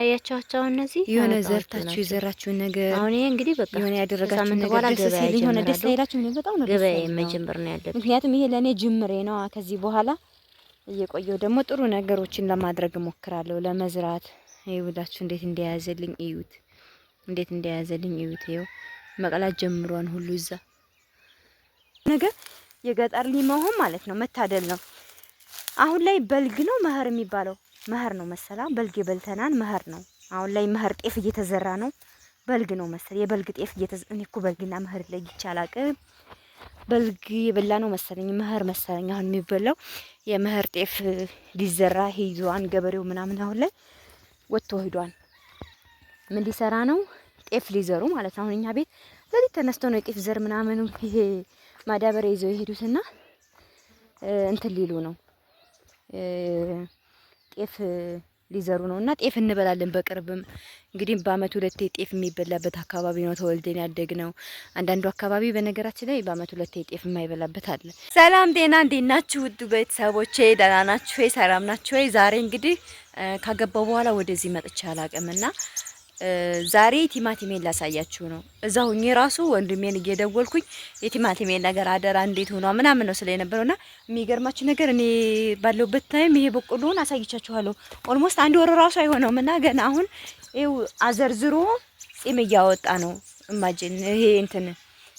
ያያቻቸው እነዚህ የሆነ ዘርታችሁ የዘራችሁ ነገር አሁን ይሄ እንግዲህ በቃ የሆነ ያደረጋችሁ ነገር ደስ ሲል የሆነ ደስ አይላችሁ ምን በጣም ነው ደስ ገበያ መጀመር ነው ያለብኝ። ምክንያቱም ይሄ ለኔ ጅምሬ ነው። ከዚህ በኋላ እየቆየው ደግሞ ጥሩ ነገሮችን ለማድረግ እሞክራለሁ ለመዝራት። ይኸውላችሁ እንዴት እንደያዘልኝ እዩት፣ እንዴት እንደያዘልኝ እዩት። ይኸው መቀላት ጀምሯን ሁሉ እዛ ነገር የገጠር ሊመሆን ማለት ነው መታደል ነው። አሁን ላይ በልግ ነው መኸር የሚባለው መኸር ነው መሰላ በልግ በልተናን መኸር ነው። አሁን ላይ መኸር ጤፍ እየተዘራ ነው። በልግ ነው መሰል የበልግ ጤፍ እየተዘራ እኔ እኮ በልግና መኸር ላይ ይቻላል። በልግ የበላ ነው መሰለኝ መኸር መሰለኝ አሁን የሚበላው የመኸር ጤፍ ሊዘራ ሄዷን ገበሬው ምናምን አሁን ላይ ወጥቶ ሄዷን ምን ሊሰራ ነው? ጤፍ ሊዘሩ ማለት ነው። አሁን እኛ ቤት ለሊት ተነስተው ነው ጤፍ ዘር ምናምን ይሄ ማዳበሪያ ይዘው የሄዱትና እንትን ሊሉ ነው ጤፍ ሊዘሩ ነው። እና ጤፍ እንበላለን። በቅርብም እንግዲህ በአመት ሁለቴ ጤፍ የሚበላበት አካባቢ ነው ተወልደን ያደግነው። አንዳንዱ አካባቢ በነገራችን ላይ በአመት ሁለቴ ጤፍ የማይበላበት አለ። ሰላም ጤና፣ እንዴት ናችሁ ውድ ቤተሰቦቼ? ደህና ናችሁ ወይ? ሰላም ናችሁ ወይ? ዛሬ እንግዲህ ካገባው በኋላ ወደዚህ መጥቼ አላቅምና ዛሬ ቲማቲሜን ላሳያችሁ ነው። እዛ ሁኜ ራሱ ወንድሜን እየደወልኩኝ የቲማቲሜን ነገር አደራ እንዴት ሆኗ ምናምን ነው ስለ የነበረውና የሚገርማችሁ ነገር እኔ ባለውበት ታይም ይሄ በቆሎን አሳይቻችኋለሁ። ኦልሞስት አንድ ወር ራሱ አይሆነውም እና ገና አሁን ይኸው አዘርዝሮ ጺም እያወጣ ነው። ኢማጂን ይሄ እንትን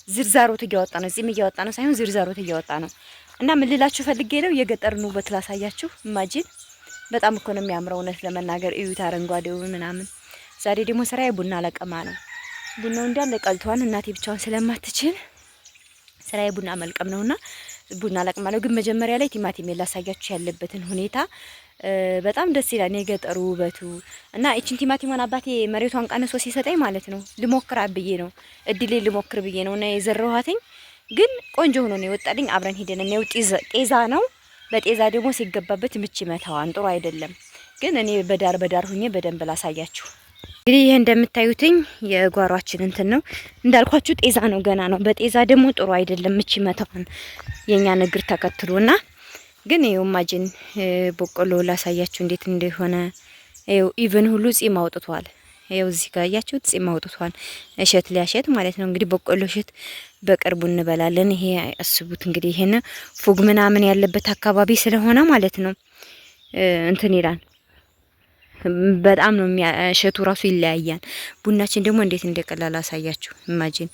ዝርዛሮት እያወጣ ነው። ጺም እያወጣ ነው ሳይሆን ዝርዛሮት እያወጣ ነው። እና ምን ልላችሁ ፈልጌ ነው የገጠርን ውበት ላሳያችሁ። ኢማጂን በጣም እኮ ነው የሚያምረው እውነት ለመናገር እዩት፣ አረንጓዴው ምናምን። ዛሬ ደግሞ ስራዬ ቡና ለቀማ ነው። ቡናው እንዳለ ቀልቷን እናቴ ብቻውን ስለማትችል ስራዬ ቡና መልቀም ነውና ቡና ለቀማ ነው። ግን መጀመሪያ ላይ ቲማቲም ላሳያችሁ ያለበትን ሁኔታ በጣም ደስ ይላል የገጠሩ ውበቱ። እና እቺን ቲማቲሟን አባቴ መሬቷን ቀንሶ ሲሰጠኝ ማለት ነው ልሞክራ ብዬ ነው እድሌ ልሞክር ብዬ ነው እና የዘራኋትኝ። ግን ቆንጆ ሆኖ ነው የወጣልኝ። አብረን ሄደን ነው ጤዛ ነው። በጤዛ ደግሞ ሲገባበት ምች መታዋን ጥሩ አይደለም። ግን እኔ በዳር ሁኜ በደንብ ላሳያችሁ። እንግዲህ ይሄ እንደምታዩትኝ የጓሯችን እንትን ነው እንዳልኳችሁ ጤዛ ነው፣ ገና ነው። በጤዛ ደግሞ ጥሩ አይደለም ምች መታዋን የኛ ንግር ተከትሎና። ግን ይሄው ማጂን በቆሎ ላሳያችሁ እንዴት እንደሆነ። ይሄው ኢቭን ሁሉ ጺም አውጥቷል። ይሄው እዚህ ጋር ያያችሁት ጺም አውጥቷል። እሸት ሊያሸት ማለት ነው እንግዲህ በቆሎ እሸት በቅርቡ እንበላለን። ይሄ አስቡት እንግዲህ ይሄን ፉግ ምናምን ያለበት አካባቢ ስለሆነ ማለት ነው እንትን ይላል በጣም ነው እሸቱ ራሱ ይለያያል። ቡናችን ደግሞ እንዴት እንደቀላል አሳያችሁ። ኢማጂን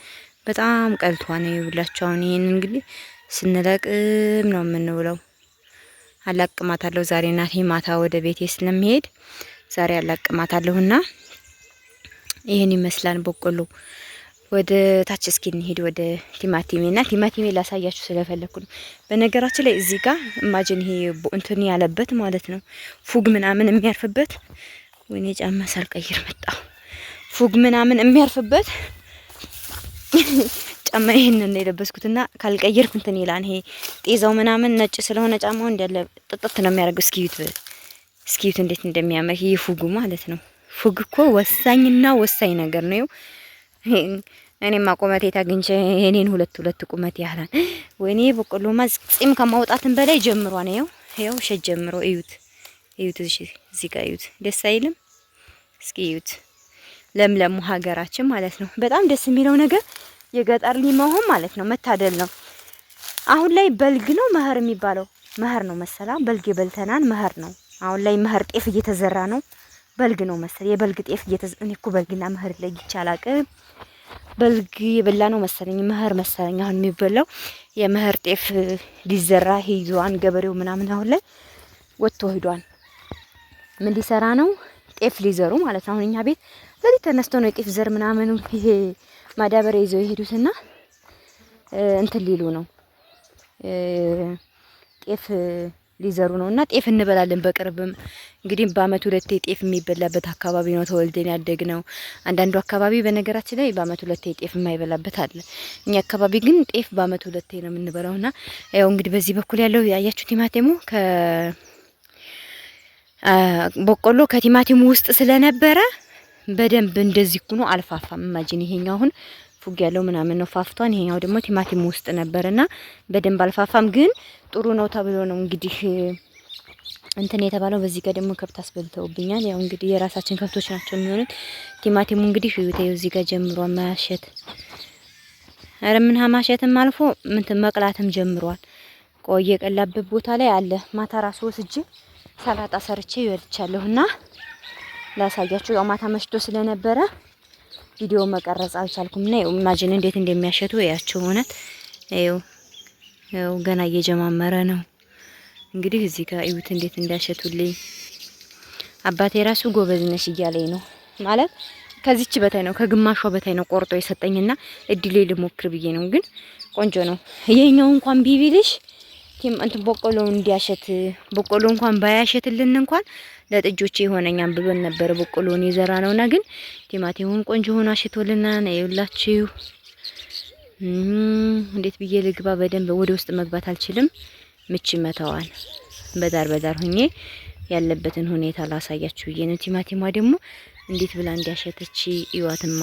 በጣም ቀልቷን ይውላችሁ። አሁን ይሄን እንግዲህ ስንለቅም ነው የምንውለው። አላቅማታለሁ ዛሬ እናቴ ማታ ወደ ቤቴ ስለሚሄድ ዛሬ አላቅማታለሁና ይሄን ይመስላል በቆሎ። ወደ ታች እስኪ እንሄድ ወደ ቲማቲሜና ቲማቲሜ ላሳያችሁ ስለፈለኩ ነው። በነገራችን ላይ እዚህ ጋር ኢማጂን ይሄ እንትን ያለበት ማለት ነው ፉግ ምናምን የሚያርፍበት። ወይኔ ጫማ ሳልቀይር መጣሁ። ፉግ ምናምን የሚያርፍበት ጫማ ይሄንን ነው የለበስኩትና ካልቀየርኩ እንትን ይላል። ይሄ ጤዛው ምናምን ነጭ ስለሆነ ጫማው እንዳለ ጥጥት ነው የሚያደርገው። እስኪዩት እንዴት እንደሚያምር ይሄ ፉጉ ማለት ነው። ፉግ እኮ ወሳኝና ወሳኝ ነገር ነው። እኔማ ቁመቴ ታግኝቼ የኔን ሁለት ቁመት ያህላል። ወይኔ በቆሎማ ጺም ከማውጣትን በላይ ጀምሯ ነው። ይሄው ሸት ጀምሮ እዩት። እዚህ ጋር እዩት። ደስ አይልም? እስኪ እዩት። ለምለሙ ሀገራችን ማለት ነው። በጣም ደስ የሚለው ነገር የገጠር ሊመሆን ማለት ነው መታደል ነው። አሁን ላይ በልግ ነው መኸር የሚባለው መኸር ነው መሰላ በልግ በልተናን መኸር ነው። አሁን ላይ መኸር ጤፍ እየተዘራ ነው። በልግ ነው መሰል የበልግ ጤፍ እኔ እኮ በልግና መኸር ላይ ይቻላል። በልግ የበላ ነው መሰለኝ መኸር መሰለኝ አሁን የሚበላው የመኸር ጤፍ ሊዘራ ሄዷን ገበሬው ምናምን አሁን ላይ ወጥቶ ሄዷን ምን ሊሰራ ነው? ጤፍ ሊዘሩ ማለት ነው። አሁን እኛ ቤት ለሊት ተነስተው ነው ጤፍ ዘር ምናምን ይሄ ማዳበሪያ ይዘው የሄዱትና እንትን ሊሉ ነው ጤፍ ሊዘሩ ነውና ጤፍ እንበላለን። በቅርብም እንግዲህ በአመት ሁለቴ ጤፍ የሚበላበት አካባቢ ነው ተወልደን ያደግነው። አንዳንዱ አካባቢ በነገራችን ላይ በአመት ሁለቴ ጤፍ የማይበላበት አለ። እኛ አካባቢ ግን ጤፍ በአመት ሁለቴ ነው የምንበላውና ያው እንግዲህ በዚህ በኩል ያለው ያያችሁ ቲማቲሙ በቆሎ ከቲማቲሙ ውስጥ ስለነበረ በደንብ እንደዚህ ሆኖ አልፋፋም። ኢማጂን ይሄኛው አሁን ፉግ ያለው ምናምን ነው ፋፍቷን። ይሄኛው ደግሞ ቲማቲም ውስጥ ነበርና በደንብ አልፋፋም። ግን ጥሩ ነው ተብሎ ነው እንግዲህ እንትን የተባለው በዚህ ጋር ደግሞ ከብት አስበልተውብኛል። ያው እንግዲህ የራሳችን ከብቶች ናቸው የሚሆኑት። ቲማቲሙ እንግዲህ ይኸው እዚህ ጋር ጀምሮ ማያሸት አረ ምን ማሸትም አልፎ ምን መቅላትም ጀምሯል። ቆየ የቀላበት ቦታ ላይ አለ። ማታ ራሱ ወስጄ ሰላጣ ሰርቼ ይወልቻለሁና ላሳያችሁ። ያው ማታ መሽቶ ስለነበረ ቪዲዮ መቀረጽ አልቻልኩም እና ያው ኢማጂን እንዴት እንደሚያሸቱ ያቸው ሆነት ያው ገና እየጀማመረ ነው። እንግዲህ እዚህ ጋር እዩት እንዴት እንዳሸቱልኝ። አባቴ ራሱ ጎበዝ ነሽ እያለኝ ነው ማለት ከዚች በታይ ነው ከግማሿ በታይ ነው ቆርጦ የሰጠኝና እድሌ ልሞክር ብዬ ነው። ግን ቆንጆ ነው። ይሄኛው እንኳን ቢቢልሽ እንትን በቆሎ እንዲያሸት በቆሎ እንኳን ባያሸትልን እንኳን ለጥጆቼ ይሆነኛል ብሎን ነበር በቆሎን የዘራ ነውና፣ ግን ቲማቲሙን ቆንጆ ሆኖ አሽቶልና ነው ይውላችሁ። እንዴት ብዬ ልግባ? በደንብ ወደ ውስጥ መግባት አልችልም። ምች መተዋል። በዳር ሆኜ ያለበትን ሁኔታ ላሳያችሁ ብዬ ነው። ቲማቲሟ ደግሞ እንዴት ብላ እንዲያሸተች ይዋትማ።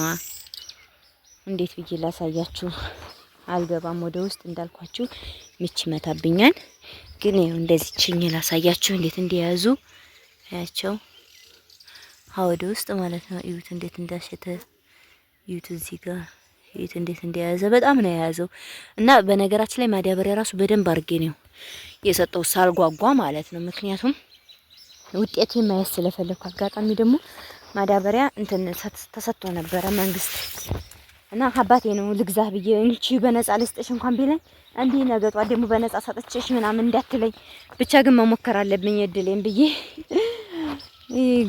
እንዴት ብዬ ላሳያችሁ? አልገባም ወደ ውስጥ እንዳልኳችሁ ምች መታብኛል። ግን ይኸው እንደዚህ ችኝ ላሳያችሁ እንዴት እንደያዙ ያቸው ወደ ውስጥ ማለት ነው። እዩት እንዴት እንዳሸተ እዩት። እዚህ ጋር እዩት እንዴት እንደያዘ በጣም ነው የያዘው። እና በነገራችን ላይ ማዳበሪያ ራሱ በደንብ አድርጌ ነው የሰጠው ሳልጓጓ ማለት ነው። ምክንያቱም ውጤት ማየት ስለፈለኩ። አጋጣሚ ደግሞ ማዳበሪያ እንትን ተሰጥቶ ነበረ መንግስት እና አባቴ ነው ልግዛህ ብዬ እንቺ በነፃ ልስጥሽ እንኳን ቢለኝ እንዲህ ነገጧ ደግሞ በነፃ ሰጥቼሽ ምናምን እንዳትለኝ ብቻ ግን መሞከር አለብኝ እድሌን ብዬ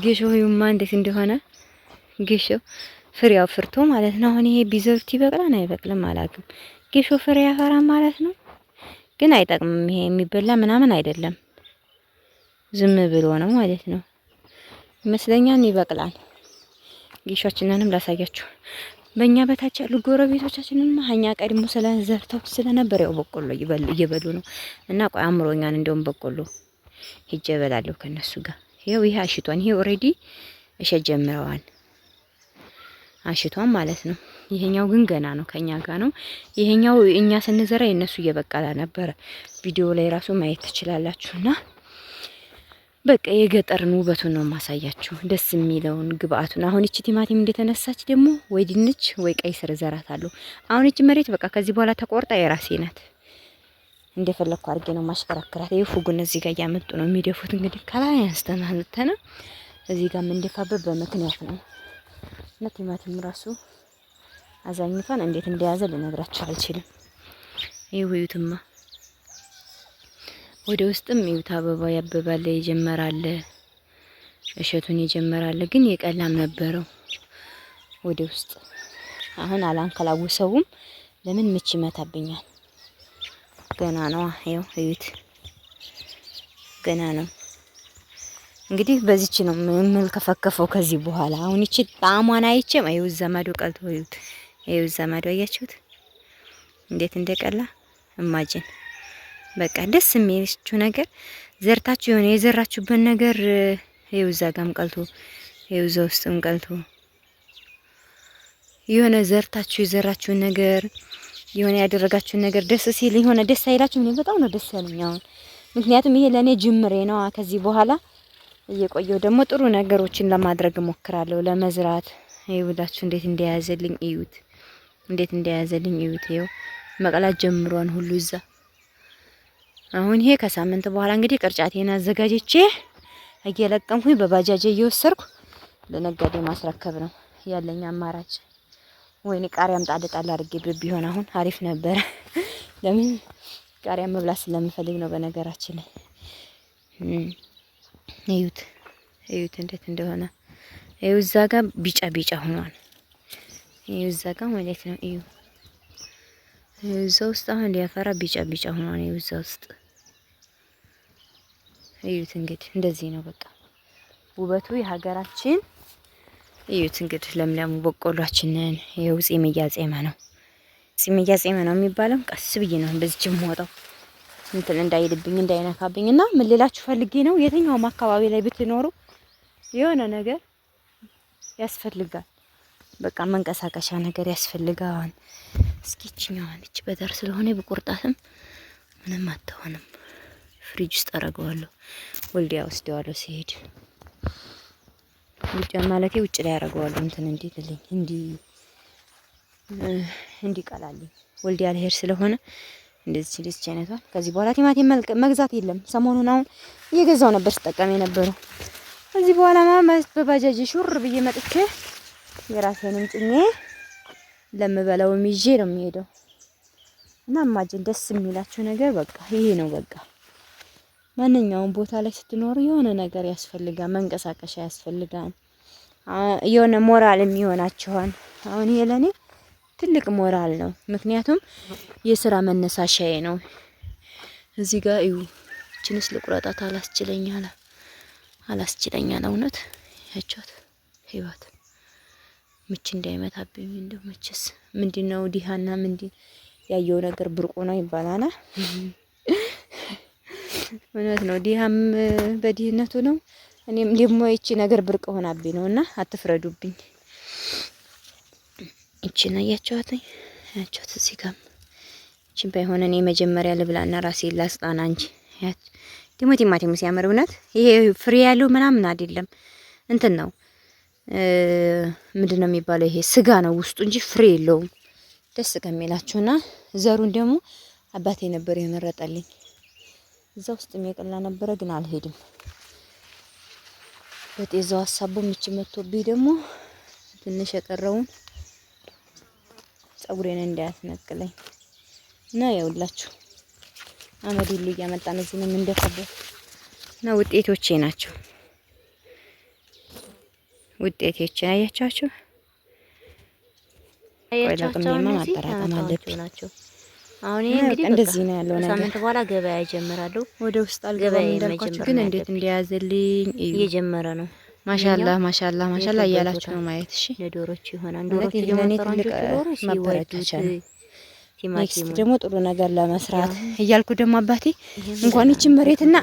ጌሾ ይሁማ እንዴት እንደሆነ ጌሾ ፍሬው ፍርቶ ማለት ነው። አሁን ይሄ ቢዘርት ይበቅላል አይበቅልም አላውቅም። ጌሾ ፍሬ ያፈራ ማለት ነው። ግን አይጠቅምም። ይሄ የሚበላ ምናምን አይደለም፣ ዝም ብሎ ነው ማለት ነው ይመስለኛል። ይበቅላል። ጌሾችንንም ላሳያችሁ። በእኛ በታች ያሉ ጎረቤቶቻችንን ሀኛ ቀድሞ ስለዘርተው ስለነበር ያው በቆሎ እየበሉ ነው። እና ቆይ አምሮኛል እንደውም በቆሎ ሂጄ እበላለሁ ከነሱ ጋር። ይሄው ይሄ አሽቷን ይሄ ኦሬዲ እሸት ጀምረዋል አሽቷን ማለት ነው። ይሄኛው ግን ገና ነው ከኛ ጋር ነው። ይሄኛው እኛ ስንዘራ የነሱ እየበቀለ ነበር። ቪዲዮ ላይ ራሱ ማየት ትችላላችሁና በቃ የገጠርን ውበቱን ነው ማሳያችሁ፣ ደስ የሚለውን ግብአቱን። አሁን እቺ ቲማቲም እንደተነሳች ደግሞ ወይ ድንች ወይ ቀይ ስር ዘራታለሁ። አሁን እቺ መሬት በቃ ከዚህ በኋላ ተቆርጣ የራሴ ናት። እንደፈለኩ አድርጌ ነው ማሽከራከራት። ይሄ ፉጉን እዚህ ጋር ያመጡ ነው የሚደፉት። እንግዲህ ከላይ አንስተናልተና እዚህ ጋር እንደፋበብ በምክንያት ነው። እና ቲማቲም ራሱ አዛኝቷን እንዴት እንደያዘ ልነግራችሁ አልችልም። ይሁዩትማ ወደ ውስጥም ይውታ አበባ ያበባል ይጀመራል፣ እሸቱን ይጀመራል። ግን የቀላም ነበረው ወደ ውስጥ። አሁን አላንከላውሰውም። ለምን ምች ይመታብኛል? ገና ነው። ይኸው እዩት፣ ገና ነው። እንግዲህ በዚች ነው የምልከፈከፈው ከዚህ በኋላ። አሁን እቺ ጣዕሟን አይቼም አይው ዘማዶ ቀልቶ እዩት፣ አይው ዘማዶ አያችሁት እንዴት እንደቀላ እማጂን። በቃ ደስ የሚልችሁ ነገር ዘርታችሁ የሆነ የዘራችሁበት ነገር ይኸው እዛ ጋም ቀልቶ ይኸው እዛ ውስጥም ቀልቶ የሆነ ዘርታችሁ የዘራችሁን ነገር የሆነ ያደረጋችሁን ነገር ደስ ሲል የሆነ ደስ አይላችሁ? ምን በጣም ነው ደስ ያለኝ አሁን። ምክንያቱም ይሄ ለኔ ጅምሬ ነው። ከዚህ በኋላ እየቆየው ደግሞ ጥሩ ነገሮችን ለማድረግ እሞክራለሁ ለመዝራት። ይኸውላችሁ እንዴት እንደያዘልኝ እዩት፣ እንዴት እንደያዘልኝ እዩት። ይኸው መቀላት ጀምሯን ሁሉ እዛ። አሁን ይሄ ከሳምንት በኋላ እንግዲህ ቅርጫቴን አዘጋጅቼ እየለቀምኩኝ በባጃጅ እየወሰርኩ ለነጋዴ ማስረከብ ነው ያለኝ አማራጭ። ወይኔ ቃሪያም ጣል አድርጌ ቢሆን አሁን አሪፍ ነበር። ለምን ቃሪያ መብላት ስለምፈልግ ነው። በነገራችን ላይ እዩት፣ እዩት እንዴት እንደሆነ። እዩ እዛ ጋር ቢጫ ቢጫ ሆኗል። እዩ እዛ ጋር ማለት ነው። እዩ እዛ ውስጥ አሁን ሊያፈራ ቢጫ ቢጫ ሆኗል። እዩ እዛ ውስጥ እዩት። እንግዲህ እንደዚህ ነው በቃ ውበቱ የሀገራችን። እዩት እንግዲህ ለምለሙ በቆሏችንን ይኸው ጺም እያጼመ ነው። ጺም እያጼመ ነው የሚባለው። ቀስ ብዬ ነው በዚች የምወጣው እንትን እንዳይልብኝ እንዳይነካብኝ። እና ምን ልላችሁ ፈልጌ ነው የትኛውም አካባቢ ላይ ብትኖሩ የሆነ ነገር ያስፈልጋል። በቃ መንቀሳቀሻ ነገር ያስፈልጋል። እስኪ እቺኛዋን እቺ በዳር ስለሆነ በቁርጣትም ምንም አትሆንም። ፍሪጅ ውስጥ አረገዋለሁ። ወልዲያ ወስደዋለሁ ሲሄድ ውጭ ማለቴ ውጭ ላይ አረገዋለሁ። እንትን እንዲልልኝ እንዲቀላልኝ ወልዲያ ልሄድ ስለሆነ እንደዚህ አይነቷን ከዚህ በኋላ ቲማቲም መግዛት የለም። ሰሞኑን አሁን እየገዛው ነበር ስጠቀም የነበረው። ከዚህ በኋላ በባጃጅ ሹር ብዬ መጥቼ የራሴንም ጭኜ ለምበላውም ይዤ ነው የሚሄደው። እና ማጅን ደስ የሚላችሁ ነገር በቃ ይሄ ነው። በቃ ማንኛውም ቦታ ላይ ስትኖሩ የሆነ ነገር ያስፈልጋል፣ መንቀሳቀሻ ያስፈልጋል። የሆነ ሞራል የሚሆናችኋል። አሁን ይሄ ለኔ ትልቅ ሞራል ነው። ምክንያቱም የስራ መነሳሻዬ ነው። እዚህ ጋር እዩ። እቺንስ ልቁረጣት አላስችለኛል። እውነት ያቻት ህይወት ምች እንዳይመታብኝ እንደው መችስ ምንድነው ዲሃና ምንድን ያየው ነገር ብርቁ ነው ይባላል። እውነት ነው። ዲሃም በዲህነቱ ነው። እኔም ደግሞ እቺ ነገር ብርቅ ሆናብኝ ነውና አትፍረዱብኝ። እቺን አያችኋትኝ? ያቻት እዚህ ጋር እቺን ባይሆን እኔ መጀመሪያ ልብላና ራሴ ላስጣና እንጂ ያች ደግሞ ቲማቲሙ ሲያምር እውነት ይሄ ፍሬ ያለው ምናምን አይደለም እንትን ነው ምንድነው የሚባለው? ይሄ ስጋ ነው ውስጡ እንጂ ፍሬ የለውም። ደስ ከሚላችሁና ዘሩን ደግሞ አባቴ ነበር የመረጠልኝ። እዛ ውስጥ የሚቀላ ነበረ ግን አልሄድም። በጤዛው ሀሳቡ ምች መጥቶብኝ ደግሞ ትንሽ የቀረውን ጸጉሬን እንዳያስነቅለኝ እና ያውላችሁ አመድ ሁሉ እያመጣን እዚህ ነው እንደፈበው እና ውጤቶቼ ናቸው። ውጤቶቼ አያቻችሁ ናቸው። አሁን ይሄ እንግዲህ እንደዚህ ነው ያለው ነገር። ሳምንት በኋላ ገበያ ይጀምራሉ። ወደ ውስጥ አልገባም እንዳልኳችሁ ግን እንዴት እንደያዘልኝ እየጀመረ ነው። ማሻአላ እያላችሁ ነው ማየት። እሺ ለዶሮች ይሆናል። ዶሮች ደግሞ ትልቅ መበረታቻ ነው። ኔክስት ደግሞ ጥሩ ነገር ለመስራት እያልኩ ደግሞ አባቴ እንኳን ይችን መሬትና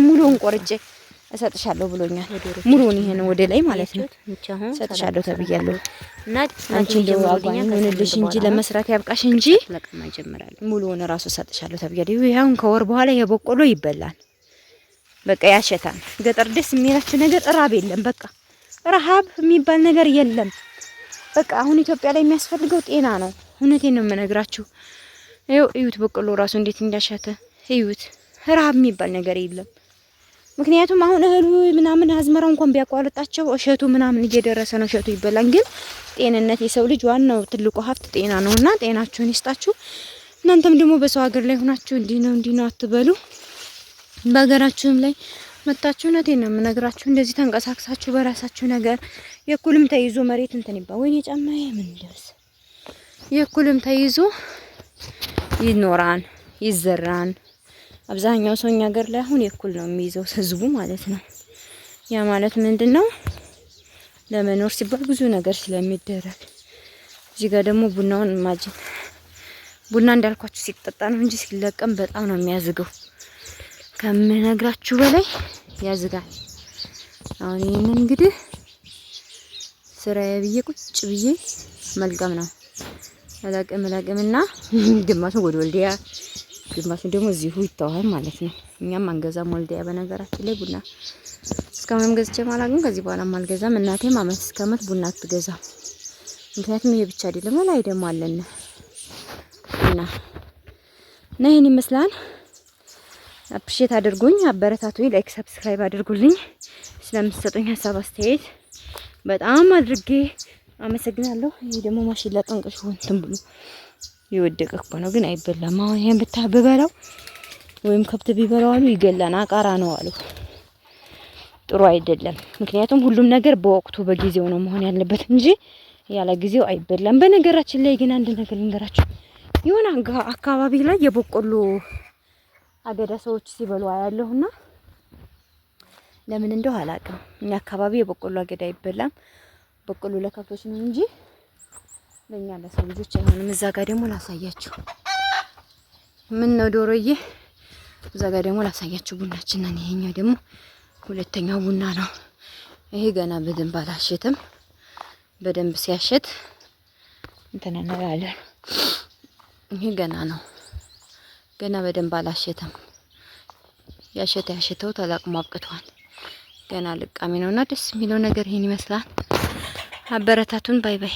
ሙሉውን ቆርጬ እሰጥሻለሁ ብሎኛል። ሙሉውን ይሄን ወደ ላይ ማለት ነው እሰጥሻለሁ ተብያለሁ። እና አንቺ እንደው አጓኝ ምንልሽ እንጂ ለመስራት ያብቃሽ እንጂ ለቀማ ይጀምራል። ሙሉውን ራሱ እሰጥሻለሁ ተብያለሁ። ይሄን ከወር በኋላ የበቆሎ ይበላል። በቃ ያሸታል። ገጠር ደስ የሚላችሁ ነገር ራብ የለም። በቃ ረሃብ የሚባል ነገር የለም። በቃ አሁን ኢትዮጵያ ላይ የሚያስፈልገው ጤና ነው። እውነቴን ነው የምነግራችሁ። ይኸው እዩት፣ በቆሎ ራሱ እንዴት እንዳሻተ እዩት። ረሃብ የሚባል ነገር የለም። ምክንያቱም አሁን እህሉ ምናምን አዝመራው እንኳን ቢያቋርጣቸው እሸቱ ምናምን እየደረሰ ነው። እሸቱ ይበላል። ግን ጤንነት የሰው ልጅ ዋናው ትልቁ ሀብት ጤና ነውና ጤናችሁን ይስጣችሁ። እናንተም ደግሞ በሰው ሀገር ላይ ሆናችሁ እንዲህ ነው አትበሉ። በሀገራችሁም ላይ መጣችሁ እውነቴን ነው የምነግራችሁ። እንደዚህ ተንቀሳቅሳችሁ በራሳችሁ ነገር የኩልም ተይዞ መሬት እንትን ይባል ወይኔ ጫማዬ ምን ልብስ የኩልም ተይዞ ይኖራን ይዘራን። አብዛኛው ሰው እኛ ሀገር ላይ አሁን የኩል ነው የሚይዘው ህዝቡ ማለት ነው። ያ ማለት ምንድነው? ለመኖር ሲባል ብዙ ነገር ስለሚደረግ። እዚህ ጋር ደግሞ ቡናውን ማጅን ቡና እንዳልኳችሁ ሲጠጣ ነው እንጂ ሲለቀም በጣም ነው የሚያዝገው። ከምነግራችሁ በላይ ያዝጋል። አሁን ይሄንን እንግዲህ ስራዬ ብዬ ቁጭ ብዬ መልቀም ነው። ለቀምና ግማሹን ወደ ወልዲያ ግማሹን ደግሞ እዚሁ ይተዋል ማለት ነው። እኛም አንገዛም ወልዲያ። በነገራችን ላይ ቡና እስካሁንም ገዝቼም አላውቅም። ከዚህ በኋላም አልገዛም። እናቴም አመት እስከ አመት ቡና አትገዛም። ምክንያቱም ይሄ ብቻ አይደለም ላይ ደግሞ አለን እና ይሄን ይመስላል። አፕሪሼት አድርጉኝ፣ አበረታቱኝ፣ ላይክ ሰብስክራይብ አድርጉልኝ። ስለምትሰጡኝ ሀሳብ አስተያየት በጣም አድርጌ አመሰግናለሁ። ይሄ ደግሞ ማሽላ ጠንቅሽ እንትን ብሎ የወደቀ እኮ ነው ግን አይበላም። አሁን ይሄን ብታበላው ወይም ከብት ቢበላው አሉ ይገላና አቃራ ነው አሉ። ጥሩ አይደለም። ምክንያቱም ሁሉም ነገር በወቅቱ በጊዜው ነው መሆን ያለበት እንጂ ያለ ጊዜው አይበላም። በነገራችን ላይ ግን አንድ ነገር ልንገራችሁ። የሆነ አካባቢ ላይ የበቆሎ አገዳ ሰዎች ሲበሉ አያለሁና ለምን እንደው አላውቅም። እኛ አካባቢ የበቆሎ አገዳ አይበላም። በቆሎ ለከብቶች ነው እንጂ ለኛ ለሰው ልጆች አይሆንም። እዛ ጋር ደግሞ ላሳያችሁ። ምን ነው ዶሮዬ፣ እዛ ጋር ደግሞ ላሳያችሁ ቡናችን ነን። ይሄኛው ደግሞ ሁለተኛው ቡና ነው። ይሄ ገና በደንብ አላሸተም። በደንብ ሲያሸት እንትን እንላለን። ይሄ ገና ነው። ገና በደንብ አላሸተም። ያሸተው ተላቅሞ አብቅቷል። ገና ልቃሚ ነውና ደስ የሚለው ነገር ይሄን ይመስላል። አበረታቱን። ባይ ባይ።